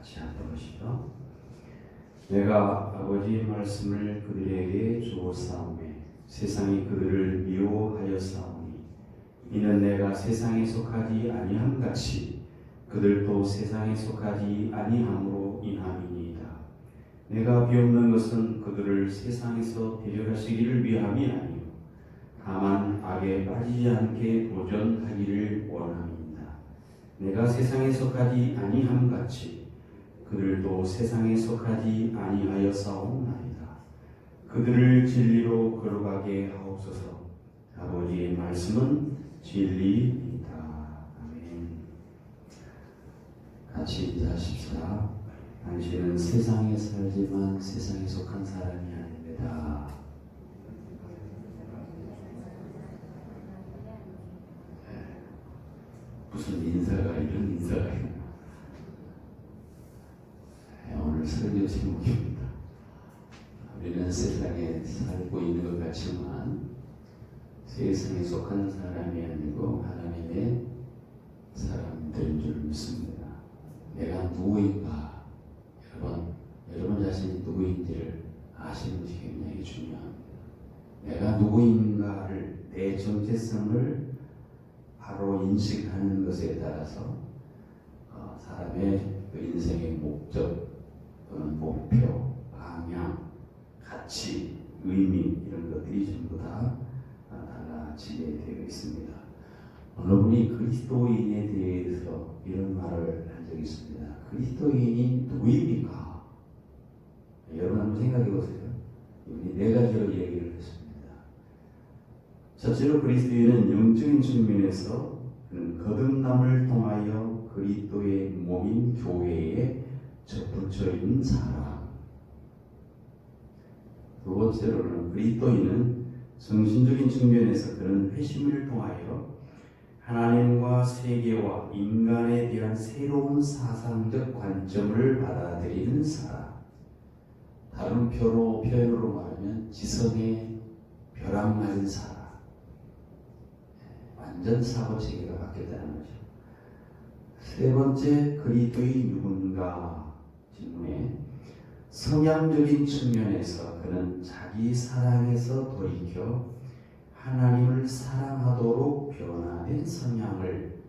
같이 한번 보시죠. 내가 아버지의 말씀을 그들에게 주었사오매 세상이 그들을 미워하였사오니 이는 내가 세상에 속하지 아니함 같이 그들도 세상에 속하지 아니함으로 인함이니이다. 내가 비옵는 것은 그들을 세상에서 데려가시기를 위함이 아니요 다만 악에 빠지지 않게 도전하기를 원함이니이다. 내가 세상에 속하지 아니함 같이 그들도 세상에 속하지 아니하였사오나이다. 그들을 진리로 걸어가게 하옵소서. 아버지의 말씀은 진리이다. 아멘. 같이 인사하십시다. 당신은 세상에 살지만 세상에 속한 사람이 아닙니다. 무슨 인사가 이런 인사가 있나? 오늘 설교 제목입니다. 우리는 세상에 살고 있는 것 같지만 세상에 속한 사람이 아니고 하나님의 사람들인 줄 믿습니다. 내가 누구인가? 여러분 자신이 누구인지를 아시는 것이 굉장히 중요합니다. 내가 누구인가를, 내 정체성을 바로 인식하는 것에 따라서 사람의 그 인생의 목적, 목표, 방향, 가치, 의미 이런 것들이 전부 다 달라지게 되어 있습니다. 어느 분이 그리스도인에 대해서 이런 말을 한 적이 있습니다. 그리스도인이 누구입니까? 여러분 한번 생각해 보세요. 이분이 네 가지로 얘기를 했습니다. 첫째로 그리스도인은 영적인 측면에서 거듭남을 통하여 그리스도의 몸인 교회에 접붙여 있는 사람. 두 번째로는 그리스도인은 정신적인 측면에서 그런 회심을 통하여 하나님과 세계와 인간에 대한 새로운 사상적 관점을 받아들이는 사람. 다른 표현으로 말하면 지성의 벼락 맞은 사람. 완전 사고체계가 바뀌었다는 거죠. 세 번째, 그리스도인이 누군가 질문에 성향적인 측면에서 그는 자기 사랑에서 돌이켜 하나님을 사랑하도록 변화된 성향을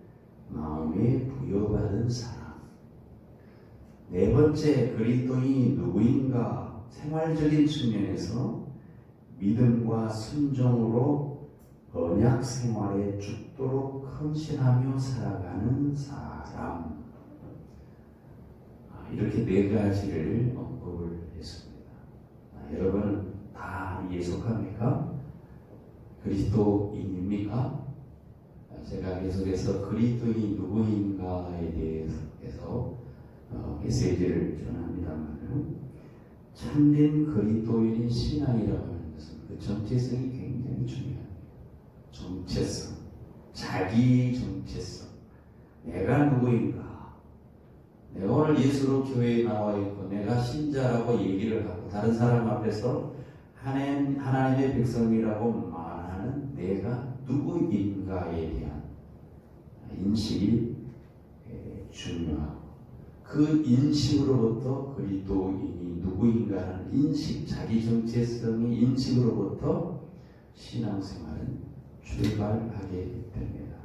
마음에 부여받은 사람. 네 번째, 그리스도인이 누구인가 생활적인 측면에서 믿음과 순종으로 언약 생활에 죽도록 헌신하며 살아가는 사람. 이렇게 네 가지를 언급을 했습니다. 여러분 다 이에 속합니까? 그리스도인입니까? 제가 계속해서 그리스도인이 누구인가에 대해서 메시지를 전합니다만 참된 그리스도인의 신앙이라고 하는 것은 그 정체성이 굉장히 중요합니다. 정체성, 자기 정체성. 내가 누구인가? 내가 오늘 예수로 교회에 나와 있고 내가 신자라고 얘기를 하고 다른 사람 앞에서 하나님의 백성이라고 말하는 내가 누구인가에 대한 인식이 중요하고 그 인식으로부터 그리스도인이 누구인가라는 인식, 자기 정체성의 인식으로부터 신앙생활은 출발하게 됩니다.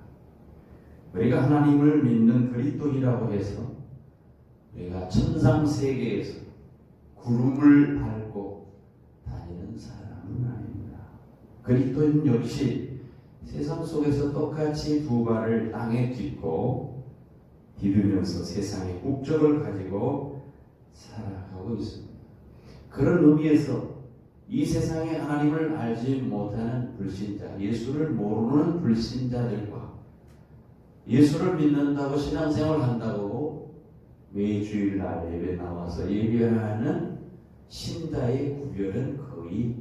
우리가 하나님을 믿는 그리스도인이라고 해서 우리가 천상 세계에서 구름을 밟고 다니는 사람은 아닙니다. 그리스도인 역시 세상 속에서 똑같이 두 발을 땅에 딛고 디디면서 세상의 국적을 가지고 살아가고 있습니다. 그런 의미에서 이 세상에 하나님을 알지 못하는 불신자, 예수를 모르는 불신자들과 예수를 믿는다고 신앙생활을 한다고 매 주일날 예배 나와서 예배하는 신자의 구별은 거의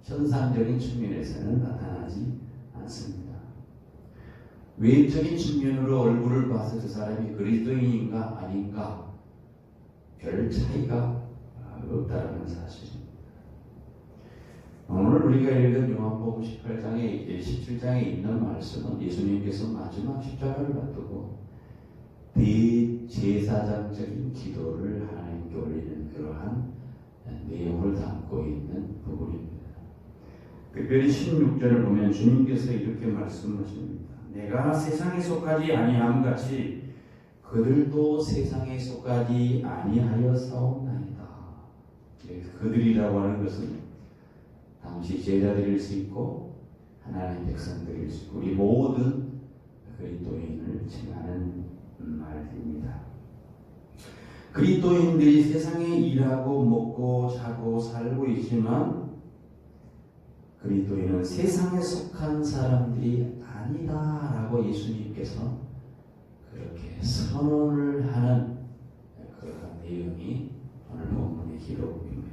현상적인 측면에서는 나타나지 않습니다. 외적인 측면으로 얼굴을 봐서 저 사람이 그리스도인인가 아닌가 별 차이가 없다는 사실입니다. 오늘 우리가 읽은 요한복음 17장에 있는 말씀은 예수님께서 마지막 십자가를 앞두고 대제사장적인 기도를 내용을 담고 있는 부분입니다. 특별히 16절을 보면 주님께서 이렇게 말씀하십니다. 내가 세상에 속하지 아니함 같이 그들도 세상에 속하지 아니하였사옵나이다. 그들이라고 하는 것은 당시 제자들일 수 있고 하나님의 백성들일 수 있고 우리 모든 그리스도인을 칭하는 말입니다. 그리스도인들이 세상에 일하고 먹고 자고 살고 있지만 그리스도인은 세상에 속한 사람들이 아니다라고 예수님께서 그렇게 선언을 하는 그러한 내용이 오늘 본문의 기록입니다.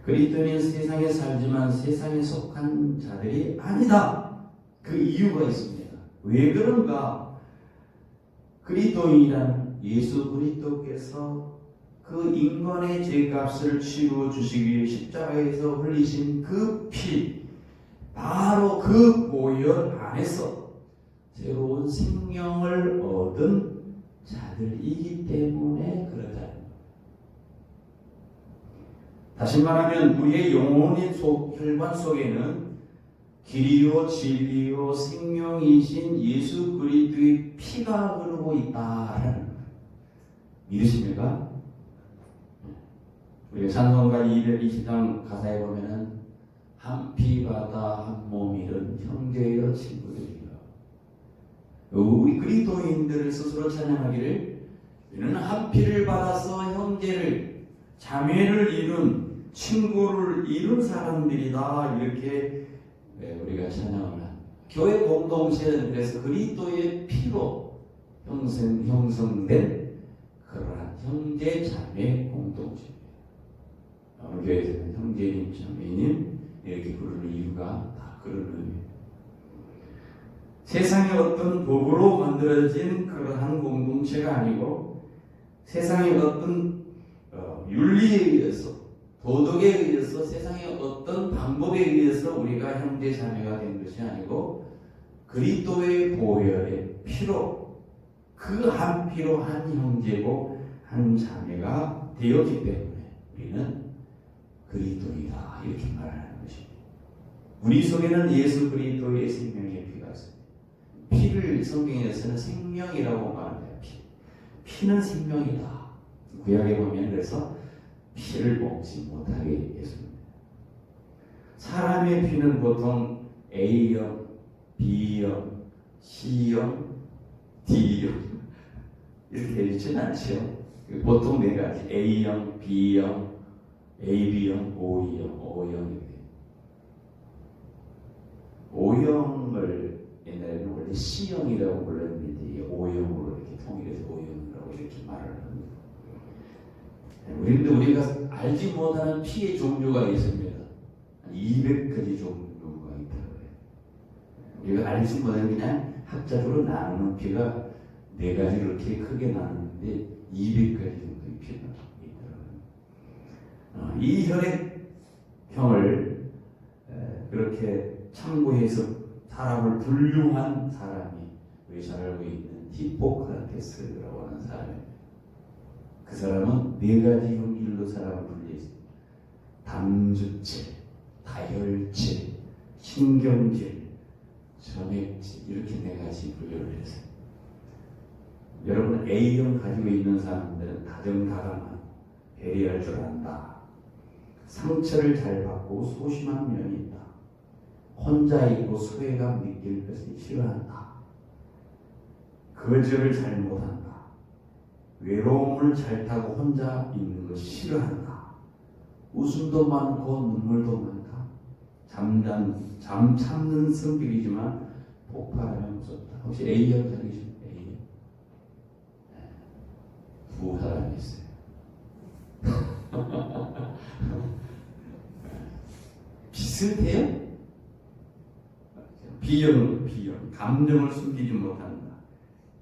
그리스도인은 세상에 살지만 세상에 속한 자들이 아니다. 그 이유가 있습니다. 왜 그런가? 그리스도인이란 예수 그리스도께서 그 인간의 죄값을 치루어 주시기 위해 십자가에서 흘리신 그 피, 바로 그 보혈 안에서 새로운 생명을 얻은 자들이기 때문에 그러다. 다시 말하면 우리의 영혼의 혈관 속에는 길이요 진리요 생명이신 예수 그리스도의 피가 흐르고 있다라는 믿으십니까? 우리가 찬송가 220장 가사에 보면은 한 피 받아 한 몸 이룬 형제여 친구들이여. 우리 그리스도인들을 스스로 찬양하기를 우리는 한 피를 받아서 형제를 자매를 이룬 친구를 이룬 사람들이다 이렇게 우리가 찬양을 합니다. 교회 공동체는 그래서 그리스도의 피로 형성된 그러한 형제 자매 공동체입니다. 오늘 교회에서는 형제님 자매님 이렇게 부르는 이유가 다 그런 의미입니다. 세상의 어떤 법으로 만들어진 그러한 공동체가 아니고 세상의 어떤 윤리에 의해서 도덕에 의해서 세상의 어떤 방법에 의해서 우리가 형제 자매가 된 것이 아니고 그리스도의 보혈의 피로 그 한 피로 한 형제고 한 자매가 되었기 때문에 우리는 그리스도이다 이렇게 말하는 것입니다. 우리 속에는 예수 그리스도의 생명의 피가 있습니다. 피를 성경에서는 생명이라고 말합니다. 피는 생명이다. 구약에 보면 그래서 피를 먹지 못하게 했습니다. 사람의 피는 보통 A형, B형, C형, D형 이렇게 있지는 않죠. 보통 네 가지 A형, B형, AB형, O형, O형. O형을 옛날에는 원래 C형이라고 불렀는데 O형으로 이렇게 통일해서 O형이라고 이렇게 말을 합니다. 우리가 알지 못하는 피의 종류가 있습니다. 200가지 종류가 있다고요. 우리가 알지 못하는 그냥 학자적으로 나누는 피가 4가지 그렇게 크게 나누는데 200가지 정도의 피가 있더라고요. 이 혈액형을 그렇게 참고해서 사람을 분류한 사람이 우리 잘 알고 있는 히포크라테스라고 하는 사람입니다. 그 사람은 4가지 형질로 사람을 분류했습니다. 담주체, 다혈체, 신경질, 점액질 이렇게 4가지 분류를 했어요. 여러분 A형 가지고 있는 사람들은 다정다감한 배려할 줄 안다. 상처를 잘 받고 소심한 면이 있다. 혼자 있고 소외감 느낄 것을 싫어한다. 거절을 잘 못한다. 외로움을 잘 타고 혼자 있는 걸 싫어한다. 웃음도 많고 눈물도 많다. 잠 참는 성격이지만 폭발하면 무섭다. 혹시 A형 가지고 A형? 네. 2 사람이 있어요. 비슷해요? B형, 감정을 숨기지 못한다.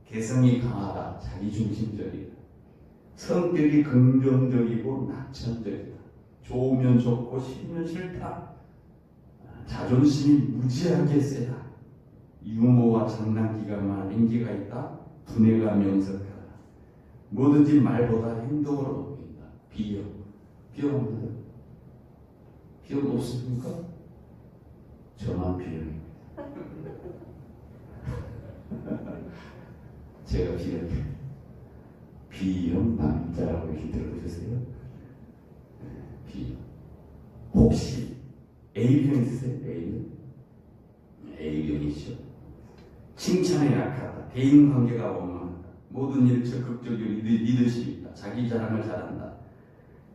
개성이 강하다. 자기중심적이다. 성격이 긍정적이고 낙천적이다. 좋으면 좋고 싫으면 싫다. 자존심이 무지하게 세다. 유머와 장난기가 많은 인기가 있다. 두뇌가 명석하다. 뭐든지 말보다 행동으로 옮긴다. B형. 비용합니다. 비용 없습니까? 저만 비용입니다. 제가 비용 남자라고 이렇게 들어보셨어요? 비용. 혹시 A병 있으세요? A병이죠. 칭찬에 약하다. 대인관계가 원만하다. 모든 일 적극적으로 리더십이 있다. 자기 자랑을 잘한다.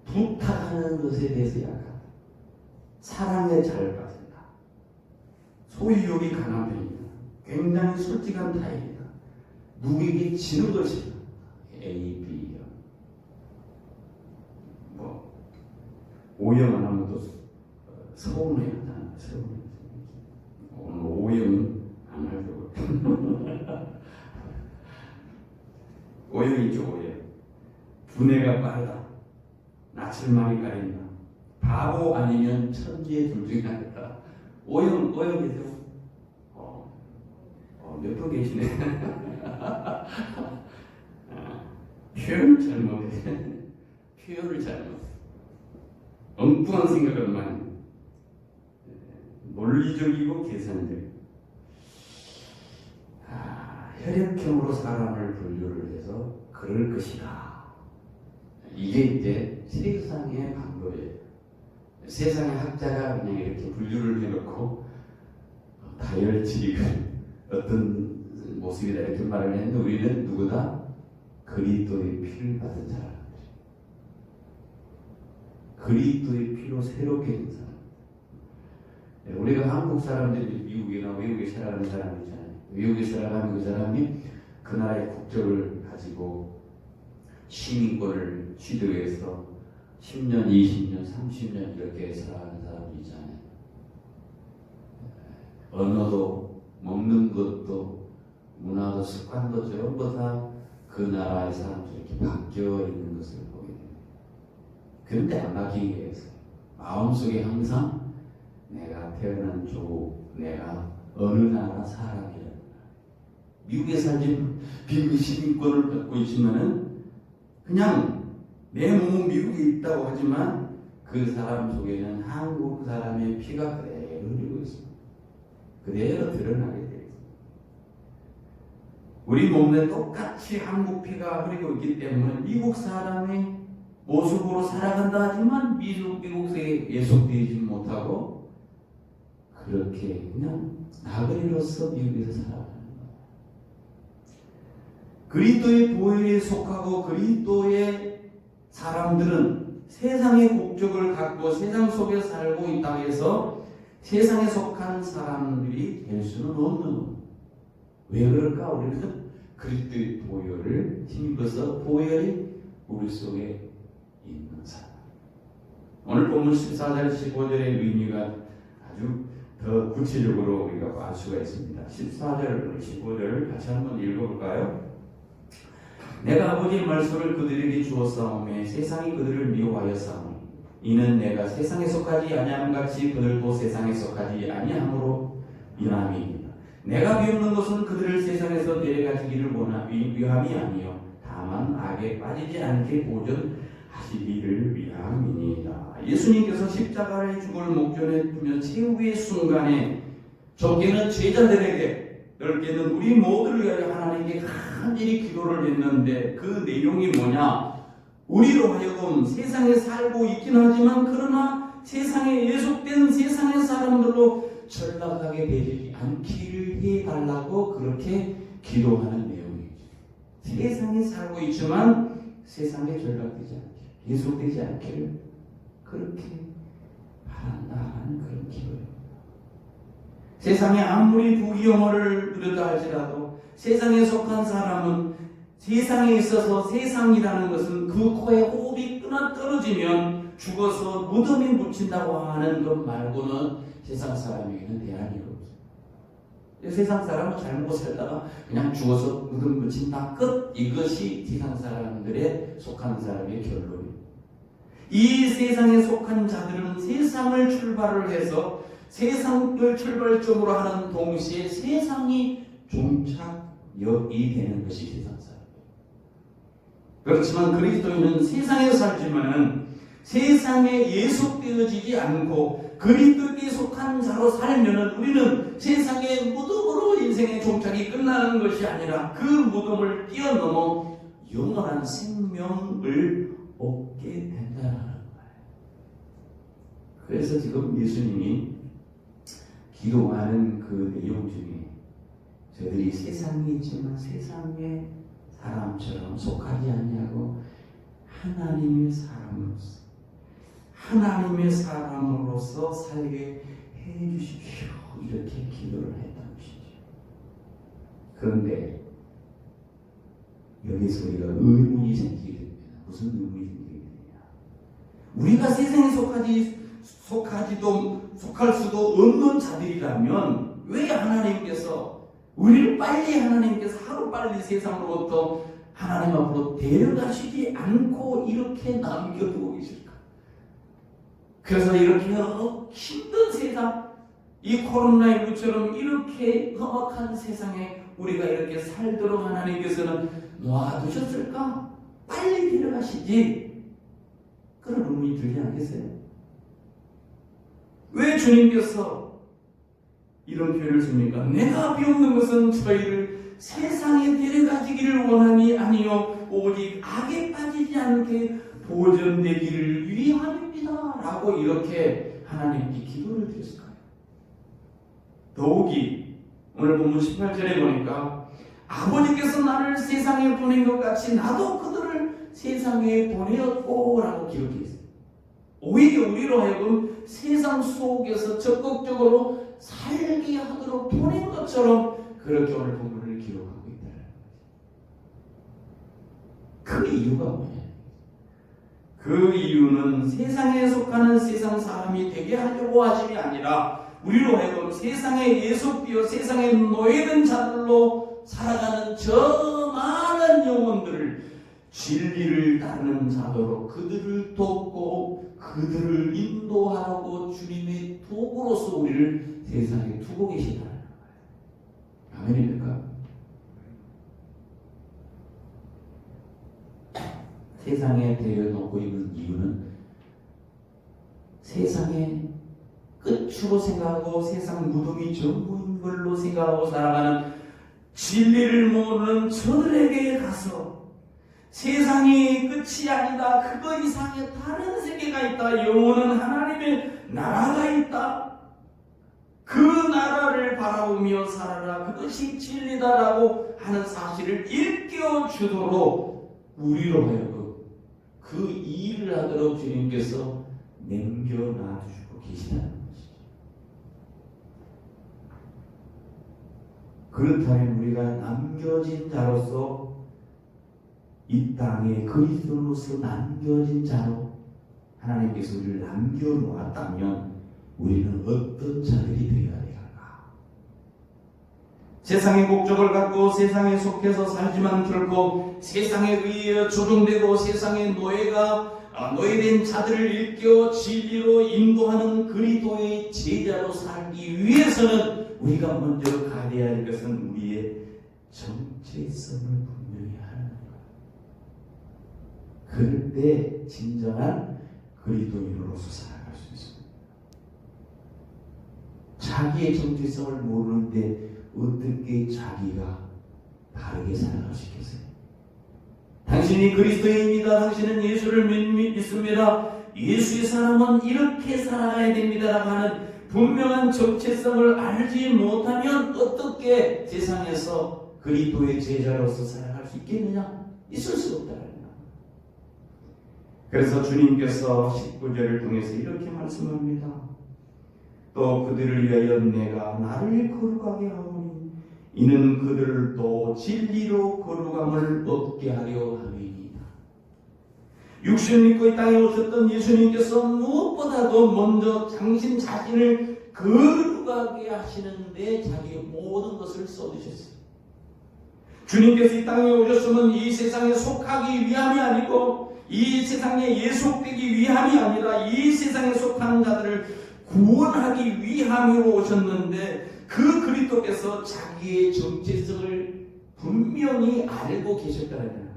부탁하는 것에 대해서 약하다. 사랑에 잘 받는다. 소유욕이 강한 편이다. 굉장히 솔직한 타입이다. 누구에게 지는 것이다. A, B형. O형은 하면 또 서운해하잖아. 서운해. 오늘 O형은 안 하려고. O형이죠, O형. 두뇌가 빠르다. 낯을 많이 가린다. 바보 아니면 천재 둘 중에 하나다. O형 계세요? 몇 분 계시네. 표현을 잘못해. 표현을 잘못해. 엉뚱한 생각을 많이. 논리적이고 계산적. 혈액형으로 사람을 분류를 해서 그럴 것이다. 이게 이제 세상의 방법이에요. 세상의 학자가 그냥 이렇게 분류를 해놓고 다혈질이고 어떤 모습이다 이렇게 말을 했는데 우리는 누구다? 그리스도의 피를 받은 사람들. 그리스도의 피로 새롭게 된 사람. 우리가 한국 사람들이 미국이나 외국에 살아가는 사람 있잖아요. 외국에 살아가는 그 사람이 그 나라의 국적을 가지고 시민권을 취득해서 10년, 20년, 30년 이렇게 살아가는 사람이 있잖아요. 언어도 먹는 것도 문화도 습관도 전부 다 그 나라의 사람들이 이렇게 바뀌어 있는 것을 보게 됩니다. 그런데 안 바뀌게 해서 마음속에 항상 내가 태어난 조국, 내가 어느 나라 사람이라. 미국에 살지만 미국 시민권을 갖고 있지만은 그냥 내 몸은 미국에 있다고 하지만 그 사람 속에는 한국 사람의 피가 그대로 흐르고 있습니다. 그대로 드러나게 되어 있습니다. 우리 몸에 똑같이 한국 피가 흐르고 있기 때문에 미국 사람의 모습으로 살아간다 하지만 미국에 예속되지 못하고 그렇게 그냥 나그네로서 미국에서 살아가는 거예요. 그리스도의 보혈에 속하고 그리스도의 사람들은 세상의 국적을 갖고 세상 속에 살고 있다고 해서 세상에 속한 사람들이 될 수는 없는 거예요. 왜 그럴까? 우리는 그리스도의 보혈을 힘입어서 보혈이 우리 속에 있는 사람. 오늘 본문 14절 15절의 의미가 아주 더 구체적으로 우리가 알 수가 있습니다. 14절 15절 같이 한번 읽어볼까요? 내가 아버지의 말씀을 그들에게 주었사오매 세상이 그들을 미워하였사오니 이는 내가 세상에 속하지 아니함 같이 그들도 세상에 속하지 아니함으로 미움이니라. 내가 비웃는 것은 그들을 세상에서 내려가지기를 위함이 아니요 다만 악에 빠지지 않게 보존하시기를 위함이니라. 예수님께서 십자가를 죽을 목전에 두며 최후의 순간에 적게는 제자들에게 넓게는 우리 모두를 위하여 하나님께 간절히 기도를 했는데 그 내용이 뭐냐? 우리로 하여금 세상에 살고 있긴 하지만 그러나 세상에 예속된 세상의 사람들로 전락하게 되지 않기를 해달라고 그렇게 기도하는 내용이죠. 세상에 살고 있지만 세상에 전락되지 않게 예속되지 않기를 그렇게 바란다는 그런 기도예요. 세상에 아무리 부귀영화를 누렸다 할지라도 세상에 속한 사람은 세상에 있어서 세상이라는 것은 그 코에 호흡이 끊어떨어지면 죽어서 무덤에 묻힌다고 하는 것 말고는 세상 사람에게는 대안이 없어요. 세상 사람은 잘 먹고 살다가 그냥 죽어서 무덤 묻힌다 끝. 이것이 세상 사람들의 속한 사람의 결론입니다. 이 세상에 속한 자들은 세상을 출발을 해서 세상을 출발점으로 하는 동시에 세상이 종착역이 되는 것이 세상 사람. 그렇지만 그리스도인은 세상에 살지만은 세상에 예속되어지지 않고 그리스도께 속한 자로 살면은 우리는 세상의 무덤으로 인생의 종착이 끝나는 것이 아니라 그 무덤을 뛰어넘어 영원한 생명을 얻게 된다는 거예요. 그래서 지금 예수님이 기도하는 그 내용 중에 저들이 세상에 있지만 세상의 사람처럼 속하지 않냐고 하나님의 사람으로서 살게 해 주십시오. 이렇게 기도를 했던 것이죠. 그런데 여기서 우리가 의문이 생기게 됩니다. 무슨 의문이 생기게 되냐? 우리가 세상에 속할 수도 없는 자들이라면 왜 하나님께서 우리를 빨리 하루빨리 세상으로부터 하나님 앞으로 데려가시지 않고 이렇게 남겨두고 계실까? 그래서 이렇게 힘든 세상, 이 코로나19처럼 이렇게 험악한 세상에 우리가 이렇게 살도록 하나님께서는 놔두셨을까? 빨리 데려가시지. 그런 의문이 들지 않겠어요? 왜 주님께서 이런 표현을 씁니까? 내가 비옵는 것은 저희를 세상에 데려가지기를 원함이 아니요 오직 악에 빠지지 않게 보존되기를 위함입니다 라고 이렇게 하나님께 기도를 드렸을까요? 더욱이 오늘 본문 18절에 보니까 아버지께서 나를 세상에 보낸 것 같이 나도 그들을 세상에 보내었고 라고 기록해 있어요. 오히려 우리로 하여금 세상 속에서 적극적으로 살게 하도록 보낸 것처럼 그렇게 오늘 본문을 기록하고 있다는 거죠. 그 이유가 뭐냐? 그 이유는 세상에 속하는 세상 사람이 되게 하려고 하심이 아니라 우리로 하여금 세상에 예속되어 세상에 노예된 자들로 살아가는 저 많은 영혼들을 진리를 따르는 자도로 그들을 돕고 그들을 인도하라고 주님의 도구로서 우리를 세상에 두고 계시다는 거예요. 아멘입니까? 세상에 데려놓고 있는 이유는 세상의 끝으로 생각하고 세상 무덤이 전부인 걸로 생각하고 살아가는 진리를 모르는 저들에게 가서 세상이 끝이 아니다. 그거 이상의 다른 세계가 있다. 영원한 하나님의 나라가 있다. 그 나라를 바라보며 살아라. 그것이 진리다라고 하는 사실을 일깨워주도록 우리로 하여금 그 일을 하도록 주님께서 남겨놔주고 계시다는 것이죠. 그렇다면 우리가 남겨진 자로서 이 땅에 그리스도로서 남겨진 자로 하나님께서 우리를 남겨놓았다면 우리는 어떤 자들이 되어야 될까? 세상의 목적을 갖고 세상에 속해서 살지만 결코 세상에 의해 조종되고 세상의 노예된 자들을 일깨워 진리로 인도하는 그리스도의 제자로 살기 위해서는 우리가 먼저 가져야 할 것은 우리의 정체성을 분명히 하는 거예요. 그럴 때 진정한 그리스도인으로서 살아갈 수 있습니다. 자기의 정체성을 모르는데 어떻게 자기가 바르게 살아갈 수 있겠어요? 당신이 그리스도인입니다. 당신은 예수를 믿습니다. 예수의 사람은 이렇게 살아가야 됩니다라고 하는 분명한 정체성을 알지 못하면 어떻게 세상에서 그리스도의 제자로서 살아갈 수 있겠느냐? 있을 수 없다는 거예요. 그래서 주님께서 19절을 통해서 이렇게 말씀합니다. 또 그들을 위하여 내가 나를 거룩하게 하오니 이는 그들을 또 진리로 거룩함을 얻게 하려 함이니이다. 육신을 입고 이 땅에 오셨던 예수님께서 무엇보다도 먼저 당신 자신을 거룩하게 하시는데 자기의 모든 것을 쏟으셨어요. 주님께서 이 땅에 오셨으면 이 세상에 속하기 위함이 아니고 이 세상에 예속되기 위함이 아니라 이 세상에 속하는 자들을 구원하기 위함으로 오셨는데 그 그리스도께서 자기의 정체성을 분명히 알고 계셨다는 거예요.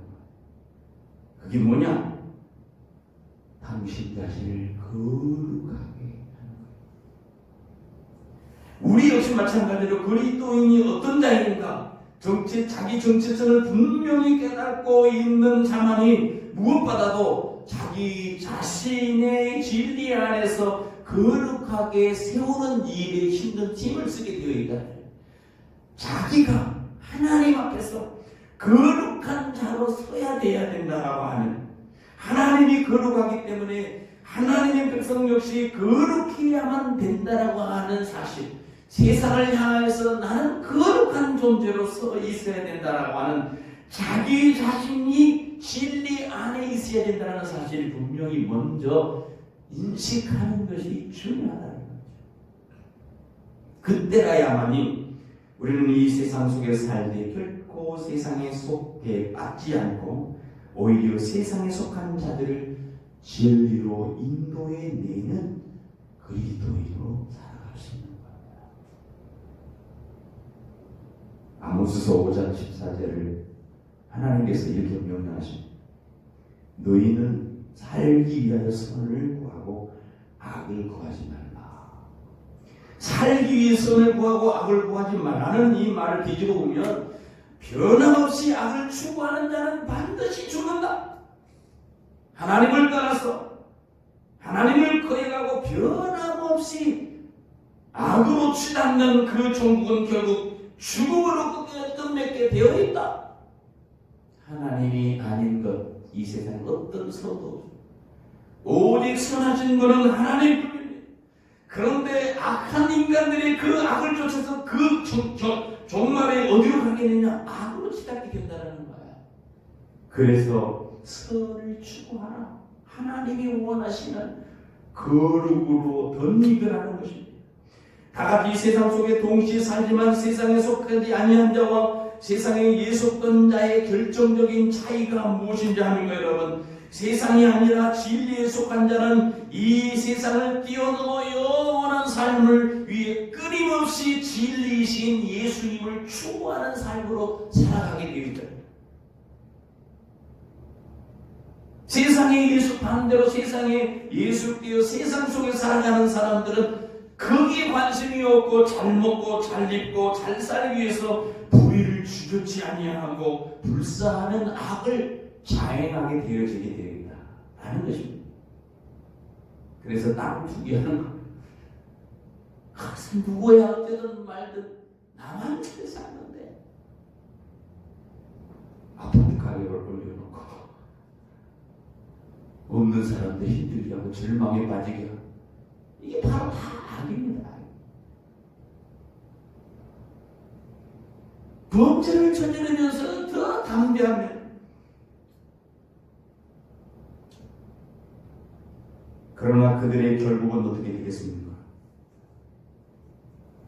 그게 뭐냐? 당신 자신을 거룩하게 하는 거예요. 우리 역시 마찬가지로 그리스도인이 어떤 자인가? 자기 정체성을 분명히 깨닫고 있는 자만이 무엇보다도 자기 자신의 진리 안에서 거룩하게 세우는 일에 힘든 힘을 쓰게 되어 있다. 자기가 하나님 앞에서 거룩한 자로 서야 돼야 된다라고 하는, 하나님이 거룩하기 때문에 하나님의 백성 역시 거룩해야만 된다라고 하는 사실, 세상을 향해서 나는 거룩한 존재로 서 있어야 된다라고 하는 자기 자신이 진리 안에 있어야 된다는 사실을 분명히 먼저 인식하는 것이 중요하다는 거죠. 그때가야만이 우리는 이 세상 속에서 살 때 결코 세상에 속해 빠지지 않고 오히려 세상에 속한 자들을 진리로 인도해 내는 그리스도인으로 살아갈 수 있는 겁니다. 아모스서 5장 14절을 하나님께서 이렇게 명령하십니다. 너희는 살기 위하여 선을 구하고 악을 구하지 말라. 살기 위해 선을 구하고 악을 구하지 말라는 이 말을 뒤집어 보면 변함없이 악을 추구하는 자는 반드시 죽는다. 하나님을 떠나서 하나님을 거역하고 변함없이 악으로 치닫는 그 종국은 결국 죽음으로 끝맺게 되어 있다. 하나님이 아닌 것 이 세상에 어떤 서도 오직 선하신 분은 하나님뿐입니다. 그런데 악한 인간들이 그 악을 쫓아서 그 종말에 어디로 가겠느냐? 악으로 치닫게 된다는 거야. 그래서 선을 추구하라. 하나님이 원하시는 거룩으로 덧입으라는 것입니다. 다같이 세상 속에 동시에 살지만 세상에 속하지 아니한 자와 세상에 예속된 자의 결정적인 차이가 무엇인지 하는 거예요, 여러분. 세상이 아니라 진리에 속한 자는 이 세상을 뛰어넘어 영원한 삶을 위해 끊임없이 진리이신 예수님을 추구하는 삶으로 살아가게 되어 있다. 세상에 예수 반대로 세상에 예수되어 세상 속에 살아가는 사람들은 거기에 관심이 없고 잘 먹고 잘 입고 잘 살기 위해서 불의를 주저치 아니하고 불사하는 악을 자행하게 되어지게 되어 있다라는 것입니다. 그래서 땅을 투기하는 것. 누구야 어쨌든 말든 나만 잘 사는데 아파트 가격을 올려놓고 없는 사람들 힘들게 하고 절망에 빠지게 하고, 이게 바로 다 악입니다. 범죄를 저지르면서 더 담대하면, 그러나 그들의 결국은 어떻게 되겠습니까?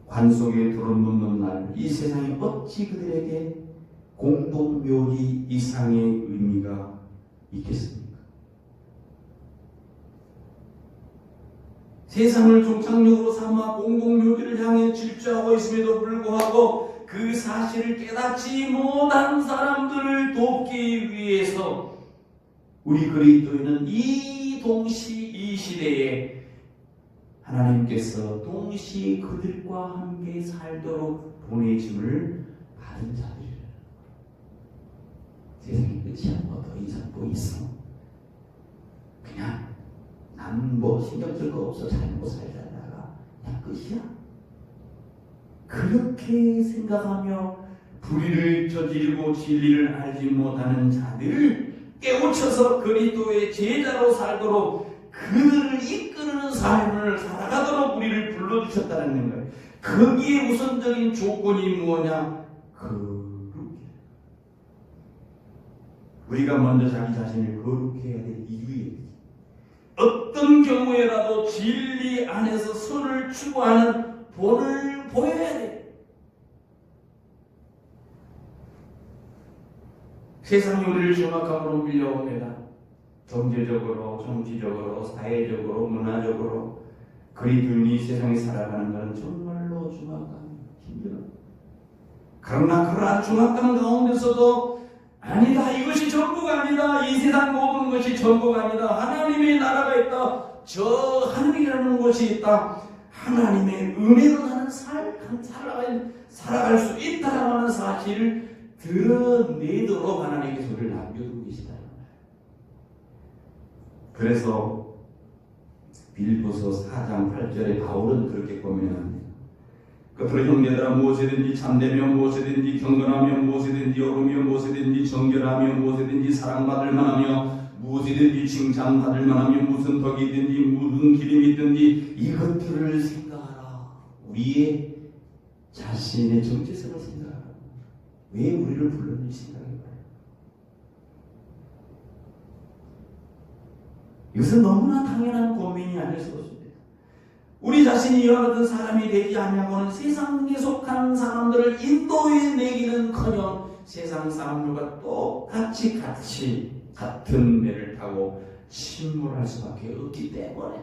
관 속에 들어눕는 날 이 세상에 어찌 그들에게 공동묘지 이상의 의미가 있겠습니까? 세상을 종착역으로 삼아 공동묘지를 향해 질주하고 있음에도 불구하고 그 사실을 깨닫지 못한 사람들을 돕기 위해서 우리 그리스도인은 이 시대에 하나님께서 동시에 그들과 함께 살도록 보내심을 받은 자들이라. 세상에 끝이 뭐 더 이상 뭐 있어? 그냥 난 뭐 신경 쓸 거 없어 살고 살다가 그냥 끝이야. 그렇게 생각하며 불의를 저지르고 진리를 알지 못하는 자들을 깨우쳐서 그리스도의 제자로 살도록 그들을 이끄는 삶을 살아가도록 우리를 불러주셨다는 거예요. 거기에 우선적인 조건이 뭐냐? 우리가 먼저 자기 자신을 거룩해야 될 이유에 어떤 경우에라도 진리 안에서 선을 추구하는 본을 보여야 돼. 세상이 우리를 정확함으로 밀려옵니다. 경제적으로, 정치적으로, 사회적으로, 문화적으로 그리스도인이 세상에 살아가는 것은 정말로 중압감 힘들어요. 그러나 그러한 중압감 가운데서도 아니다. 이것이 전부가 아니다. 이 세상 모든 것이 전부가 아니다. 하나님의 나라가 있다. 저 하늘이라는 것이 있다. 하나님의 은혜로 나는 살아갈 수 있다라고 하는 사실을 드러내도록 하나님께서 우리를 남겨두고 계시다. 그래서 빌립보서 4장 8절에 바울은 그렇게 고민합니다. 그러므로 형제들아, 무엇이든지 참되며 무엇이든지 경건하며 무엇이든지 옳으며 무엇이든지 정결하며 무엇이든지 사랑받을 만하며 무엇이든지 칭찬받을 만하며 무슨 덕이 있든지 무슨 기름이 있든지 이것들을 생각하라. 우리의 자신의 정체성을 생각하라. 왜 우리를 불렀는지 생각해봐요. 이것은 너무나 당연한 고민이 아닐 수 없습니다. 우리 자신이 이와 같은 사람이 되지 않냐고는 세상에 속한 사람들을 인도해 내기는커녕 세상 사람들과 똑같이 같은 배를 타고 침몰할 수밖에 없기 때문에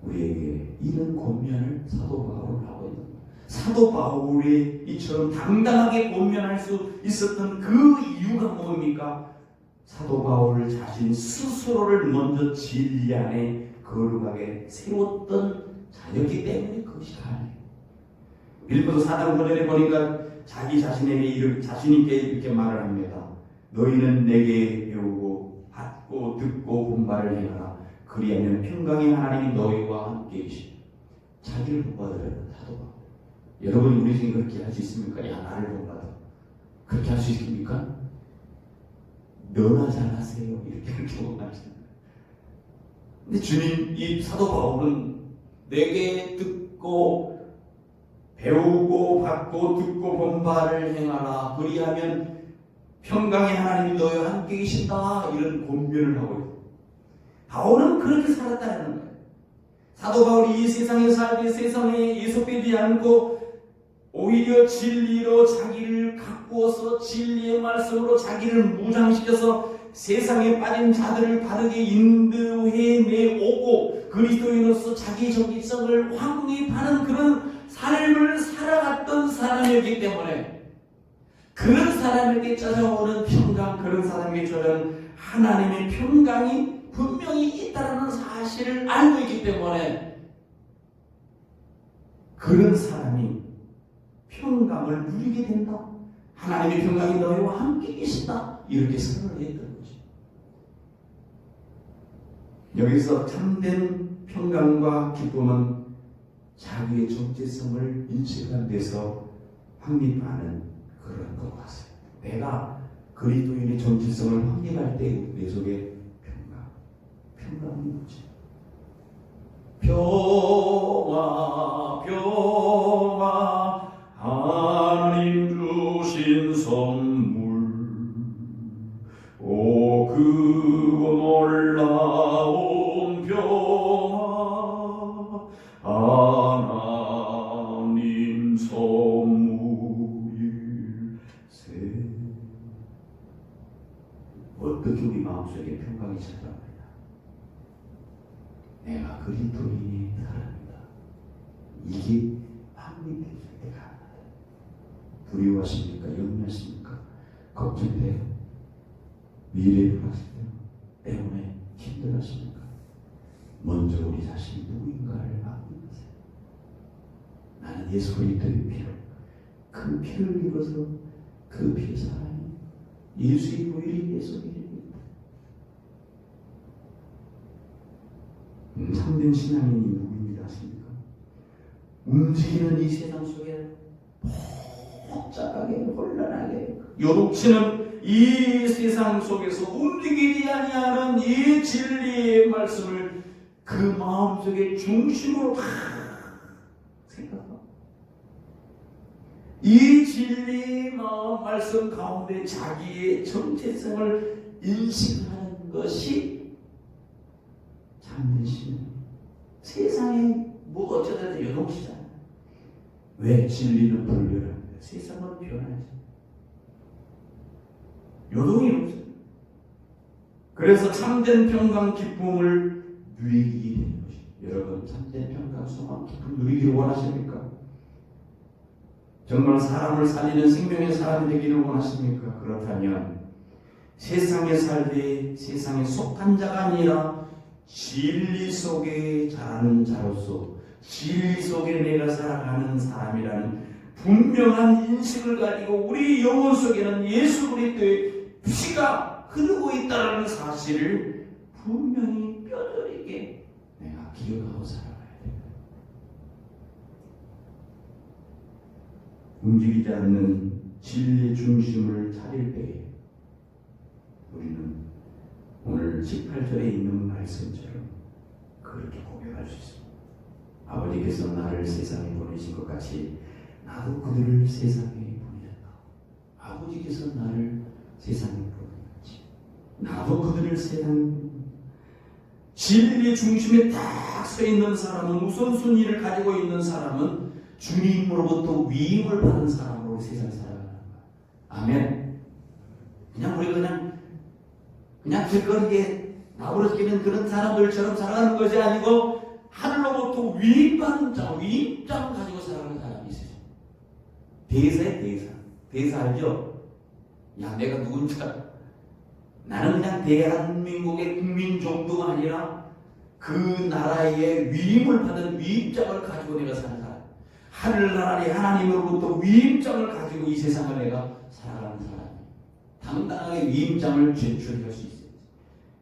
우리에게 이런 권면을 사도 바울은 하고 있는 겁니다. 사도 바울이 이처럼 당당하게 권면할 수 있었던 그 이유가 뭡니까? 사도 바울 자신 스스로를 먼저 진리 안에 거룩하게 세웠던 자였기 때문에 그것이 가능해요. 빌립보서 4장 9절에 보니까 자기 자신에게 자신있게 이렇게 말을 합니다. 너희는 내게 배우고 받고 듣고 본바를 행하라. 그리하면 평강의 하나님이 너희와 함께 계시오. 자기를 본받으라는 사도 바울. 여러분이 우리 중에 그렇게 할 수 있습니까? 야, 나를 본받아. 그렇게 할 수 있습니까? 너나 잘하세요. 이렇게 경험하시는 거예요. 근데 주님, 이 사도 바울은 내게 듣고 배우고 받고 듣고 본 바를 행하라. 그리하면 평강의 하나님이 너희와 함께 계신다. 이런 권면을 하고 있어요. 바울은 그렇게 살았다는 거예요. 사도 바울이 이 세상에 살되 세상에 예속되지 않고 오히려 진리로 자기를 가꾸어서 진리의 말씀으로 자기를 무장시켜서 세상에 빠진 자들을 바르게 인도해 내오고 그리스도인으로서 자기 정체성을 확립하는 그런 삶을 살아갔던 사람이었기 때문에 그런 사람에게 찾아오는 평강, 그런 사람에게 찾아오는 하나님의 평강이 분명히 있다는 사실을 알고 있기 때문에 그런 사람이 평강을 누리게 된다. 하나님의 평강이 너희와 함께 계신다. 이렇게 선언을 했던 거죠. 여기서 참된 평강과 기쁨은 자기의 정체성을 인식한 데서 확립하는 그런 것 같습니다. 내가 그리스도인의 정체성을 확립할 때 내 속에 평강이 뭐지? 평화, 평화, 하나님 주신 선물, 오 그 놀라운 평화, 하나님 선물일세. 어떻게 우리 마음속에 평강이 찾아옵니까? 내가 그리스도인의 사람이다. 이게 확립되실 때가 아니에요. 두려워하십니까? 염려하십니까? 걱정돼요? 미래를 하시대요? 때문에 힘들어하십니까? 먼저 우리 자신이 누구인가를 확인하세요. 나는 예수 그리스도의 피로, 그 피를 입어서 그 피의 사랑이 예수의 보혈이 예수 이름입니다. 참된 신앙인이 누구입니다 하십니까? 움직이는 이 세상 속에 복잡하게 혼란하게 요동치는 이 세상 속에서 움직이지 아니하는 이 진리의 말씀을 그 마음속에 중심으로 생각하고 이 진리의 말씀 가운데 자기의 정체성을 인식하는 것이 참된 신앙. 세상에 뭐 어쩌다 요동치잖아요. 왜? 진리는 불변합니다. 세상은 변하지. 요동이 없어요. 그래서 참된 평강 기쁨을 누리게 되는 것입니다. 여러분 참된 평강 소망 기쁨 누리기를 원하십니까? 정말 사람을 살리는 생명의 사람이 되기를 원하십니까? 그렇다면 세상에 살되 세상에 속한 자가 아니라 진리 속에 자라는 자로서 진리 속에 내가 살아가는 사람이라는 분명한 인식을 가지고 우리 영혼 속에는 예수 그리스도의 피가 흐르고 있다는 사실을 분명히 뼈저리게 내가 기억하고 살아가야 됩니다. 움직이지 않는 진리의 중심을 차릴 때에 우리는 오늘 18절에 있는 말씀처럼 그렇게 고백할 수 있습니다. 아버지께서 나를 세상에 보내신 것 같이 나도 그들을 세상에 보내셨다. 아버지께서 나를 세상에 보내셨지. 나도 그들을 세상에 진리의 중심에 딱 서 있는 사람은 우선순위를 가지고 있는 사람은 주님으로부터 위임을 받은 사람으로 세상에 살아가는 거야. 아멘. 그냥 우리가 그냥 길거리에 나부러지는 그런 사람들처럼 살아가는 것이 아니고 하늘로부터 위임받은 자, 위임장을 가지고 살아가는 사람이 있어요. 대사에 대사 알죠? 야, 내가 누군지 알아. 나는 그냥 대한민국의 국민 정도가 아니라 그 나라의 위임을 받은 위임장을 가지고 내가 사는 사람. 하늘나라의 하나님으로부터 위임장을 가지고 이 세상을 내가 살아가는 사람. 당당하게 위임장을 제출할 수 있어요.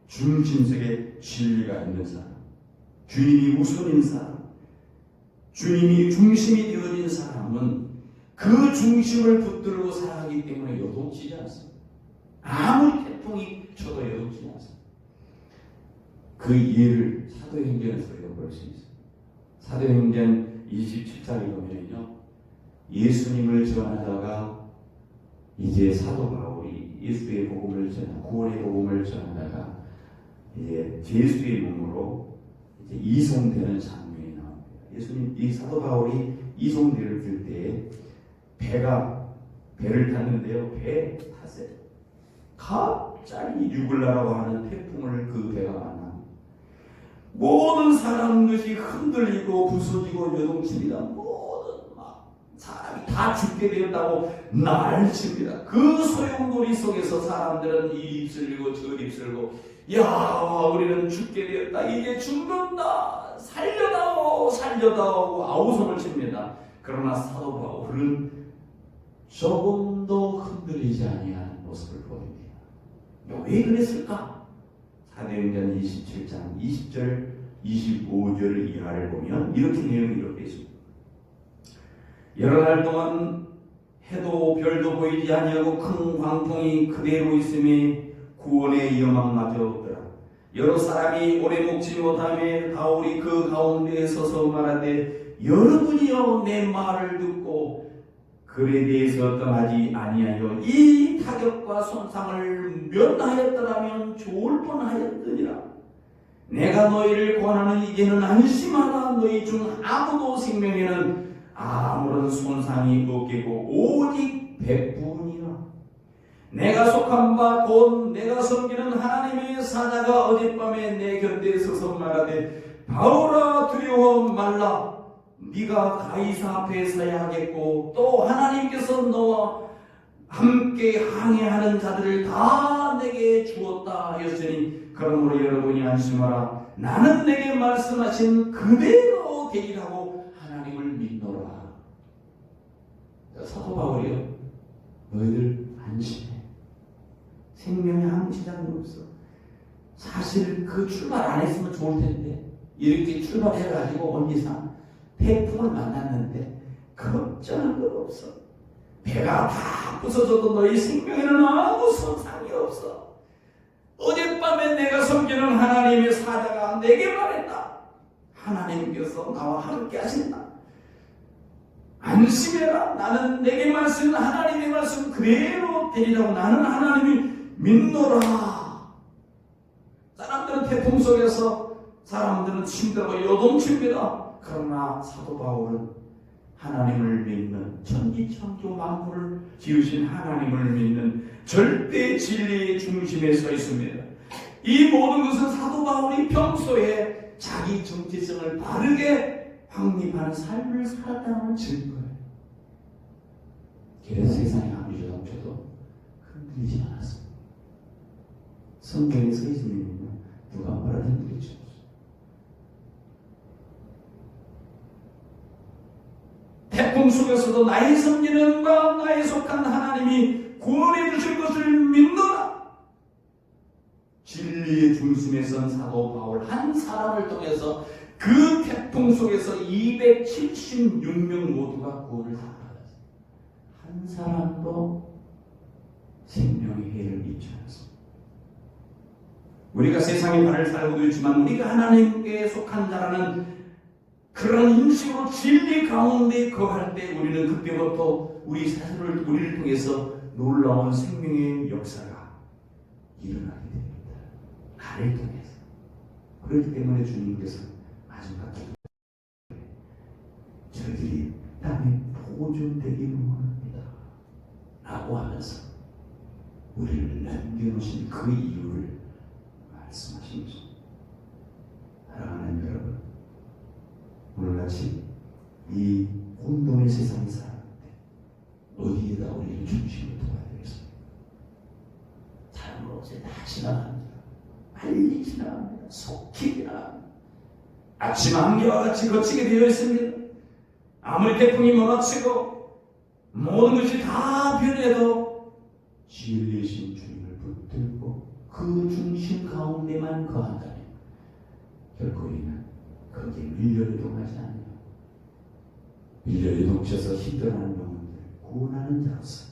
중심석에 진리가 있는 사람. 주님이 우선인 사람. 주님이 중심이 되어진 사람은 그 중심을 붙들고 살아가기 때문에 요동치지 않습니다. 아무리 태풍이 쳐도 요동치지 않습니다. 그 이해를 사도행전에서 우리가 볼 수 있어요. 사도행전 27장에 보면요, 예수님을 전하다가 이제 사도 바울이 예수의 복음을 구원의 복음을 전하다가 이제 죄수의 몸으로 이제 이송되는 장면이 나옵니다. 예수님 이 사도 바울이 이송대를 들 때 배를 탔는데요, 배 탔어요. 갑자기 유글라라고 하는 태풍을 그 배가 만납니다. 모든 사람 것이 흔들리고 부서지고 요동칩니다. 모든 사람이 다 죽게 되었다고 난리칩니다. 그 소용돌이 속에서 사람들은 이 입술리고 저 입술고, 야, 우리는 죽게 되었다, 이제 죽는다, 살려다오 아우성을 칩니다. 그러나 사도 바울은 조금도 흔들리지 아니하는 모습을 보입니다. 왜 그랬을까? 사도행전 27장 20절 25절 이하를 보면 이렇게 내용이 이렇게 있습니다. 여러 날 동안 해도 별도 보이지 아니하고 큰 광풍이 그대로 있음에 구원의 여망마저 없더라. 여러 사람이 오래 먹지 못하며 바울이 그 가운데에 서서 말하되, 여러분이여 내 말을 듣고 글에 대해서 떠나지 아니하여 이 타격과 손상을 면하였더라면 좋을 뻔하였느니라. 내가 너희를 권하는 이제는 안심하라. 너희 중 아무도 생명에는 아무런 손상이 없겠고 오직 백부니라. 내가 속한 바 곧 내가 섬기는 하나님의 사자가 어젯밤에 내 곁에 서서 말하되, 바울아 두려워 말라. 네가 가이사 앞에 서야 하겠고 또 하나님께서 너와 함께 항해하는 자들을 다 내게 주었다 하였으니, 그러므로 여러분이 안심하라. 나는 내게 말씀하신 그대로 되리라고 하나님을 믿노라. 사도 바울이요, 너희들 안심해. 생명에 아무 지장이 없어. 사실 그 출발 안 했으면 좋을 텐데, 이렇게 출발해가지고 온 이상 태풍을 만났는데 걱정할 것 없어. 배가 다 부서져도 너희 생명에는 아무 손상이 없어. 어젯밤에 내가 섬기는 하나님의 사자가 내게 말했다. 하나님께서 나와 함께 하신다. 안심해라. 나는 내게 말씀, 하나님의 말씀 그대로 되리라고. 나는 하나님이 믿노라. 사람들은 태풍 속에서 사람들은 힘들고 요동칩니다. 그러나 사도 바울은 하나님을 믿는, 천지창조 만물을 지으신 하나님을 믿는 절대 진리의 중심에 서 있습니다. 이 모든 것은 사도 바울이 평소에 자기 정체성을 바르게 확립하는 삶을 살았다는 증거예요. 그래서 세상의 아무리 조동쳐도 흔들리지 않았습니다. 성경에 서 있으면 누가 말을 흔들리지 않았어요. 태풍 속에서도 나의 성령과 나의 속한 하나님이 구원해 주실 것을 믿노라. 진리의 중심에 선 사도 바울 한 사람을 통해서 그 태풍 속에서 276명 모두가 구원을 받았어요. 한 사람도 생명의 해를 입지 않았습니다. 우리가 세상의 발을 살고도 있지만 우리가 하나님께 속한 자라는 그런 인식으로 진리 가운데 거할 때 우리는 그때부터 우리를 통해서 놀라운 생명의 역사가 일어나게 됩니다. 나를 통해서. 그렇기 때문에 주님께서 마지막 기도 저희들이 땅에 보존되기를 원합니다 라고 하면서 우리를 남겨놓으신 그 이유를 말씀하신 것입니다. 사랑하는 여러분, 오늘같이 이 혼돈의 세상에 살아갈 때 어디에다 우리를 중심으로 둬야 되겠습니까? 잘못에 다 지나갑니다. 빨리 지나갑니다. 속히 지나갑니다. 아침 안개와 같이 거치게 되어 있습니다. 아무리 태풍이 몰아치고 모든 것이 다 변해도 진리신 주님을 붙들고 그 중심 가운데만 거한다면 결코 우리는 거기에 밀려이동하지 않아요. 밀려이동쳐서 힘들어하는 영혼들을 구원하는 자로서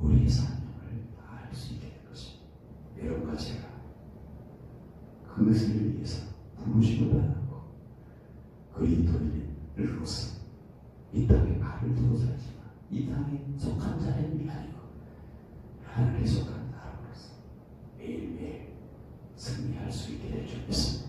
우리의 사명을 다할 수 있게 될 것입니다. 여러분과 제가 그것을 위해서 부르심을 받았고 그리스도인으로서 이 땅에 발을 두고 살지만 이 땅에 속한 자는 아니고 하늘에 속한 사람으로서 매일매일 승리할 수 있게 될 줄 믿습니다.